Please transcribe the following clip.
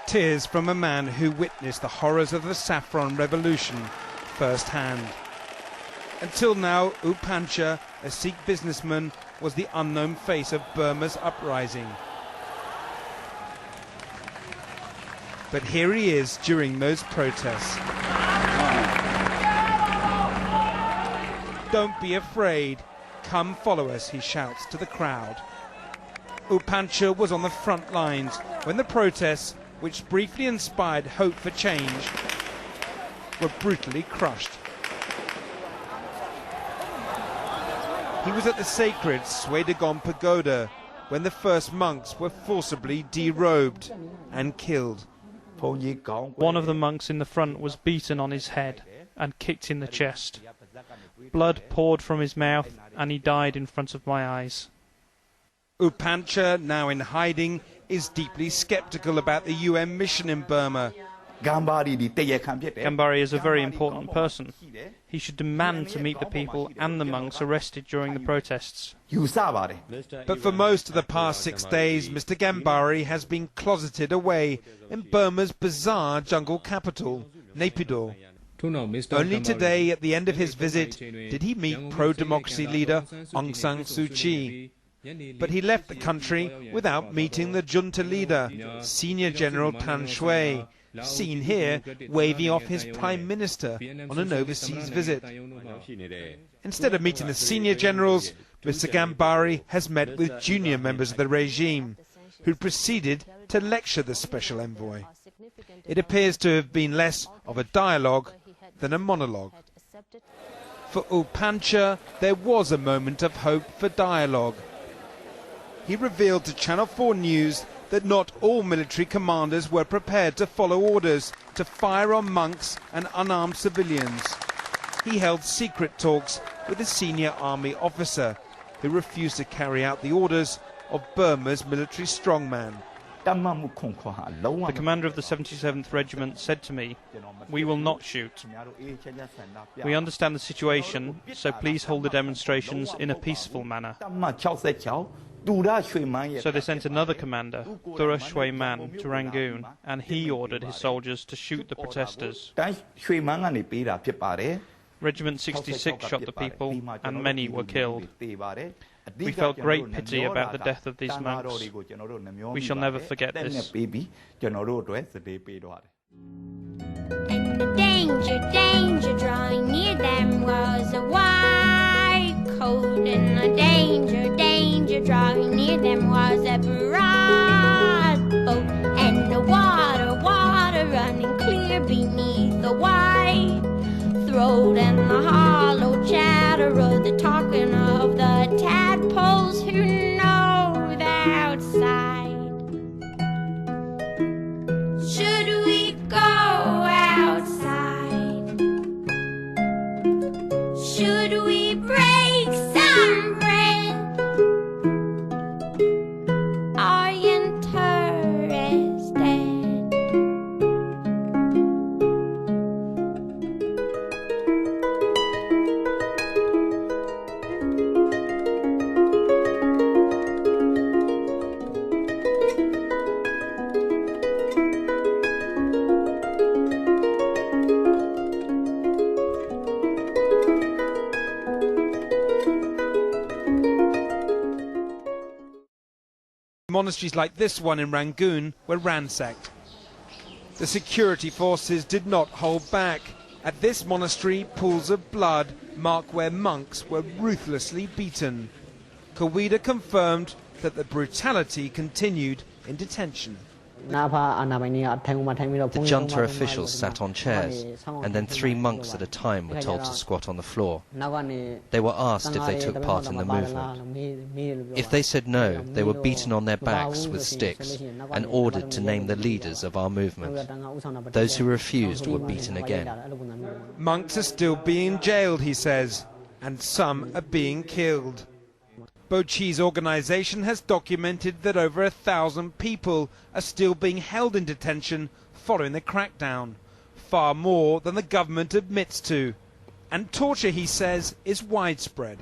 Tears from a man who witnessed the horrors of the Saffron Revolution firsthand. Until now, U Pancha, a Sikh businessman, was the unknown face of Burma's uprising. But here he is during those protests. "Don't be afraid. Come follow us," he shouts to the crowd. U Pancha was on the front lines when the protests, which briefly inspired hope for change, were brutally crushed. He was at the sacred Swedagon Pagoda when the first monks were forcibly derobed and killed. One of the monks in the front was beaten on his head and kicked in the chest. Blood poured from his mouth and he died in front of my eyes. U Pancha, now in hiding, is deeply sceptical about the UN mission in Burma. Gambari is a very important person. He should demand to meet the people and the monks arrested during the protests. But for most of the past 6 days, Mr. Gambari has been closeted away in Burma's bizarre jungle capital, Naypyidaw. Only today, at the end of his visit, did he meet pro-democracy leader Aung San Suu Kyi. But he left the country without meeting the junta leader, Senior General Tan Shui, seen here waving off his Prime Minister on an overseas visit. Instead of meeting the senior generals, Mr. Gambari has met with junior members of the regime, who proceeded to lecture the special envoy. It appears to have been less of a dialogue than a monologue. For U Pancha, there was a moment of hope for dialogue. He revealed to Channel 4 News that not all military commanders were prepared to follow orders to fire on monks and unarmed civilians. He held secret talks with a senior army officer who refused to carry out the orders of Burma's military strongman. The commander of the 77th Regiment said to me, "We will not shoot. We understand the situation, so please hold the demonstrations in a peaceful manner." So they sent another commander, Thura Shui Man, to Rangoon, and he ordered his soldiers to shoot the protesters. Regiment 66 shot the people, and many were killed. We felt great pity about the death of these monks. We shall never forget this. And the danger, danger, drawing near them was a white coat. And the danger, danger, drawing near them was a broad boat. And the water, water running clear beneath the white throat. And the hollow chatter of the talking of the tadpoles who know the outside. Should we go outside? Should we break some bread? Are you interested? Monasteries like this one in Rangoon were ransacked. The security forces did not hold back. At this monastery, pools of blood mark where monks were ruthlessly beaten. Kawida confirmed that the brutality continued in detention. The junta officials sat on chairs, and then 3 monks at a time were told to squat on the floor. They were asked if they took part in the movement. If they said no, they were beaten on their backs with sticks and ordered to name the leaders of our movement. Those who refused were beaten again. Monks are still being jailed, he says, and some are being killed. Bochi's organisation has documented that over 1,000 people are still being held in detention following the crackdown, far more than the government admits to. And torture, he says, is widespread.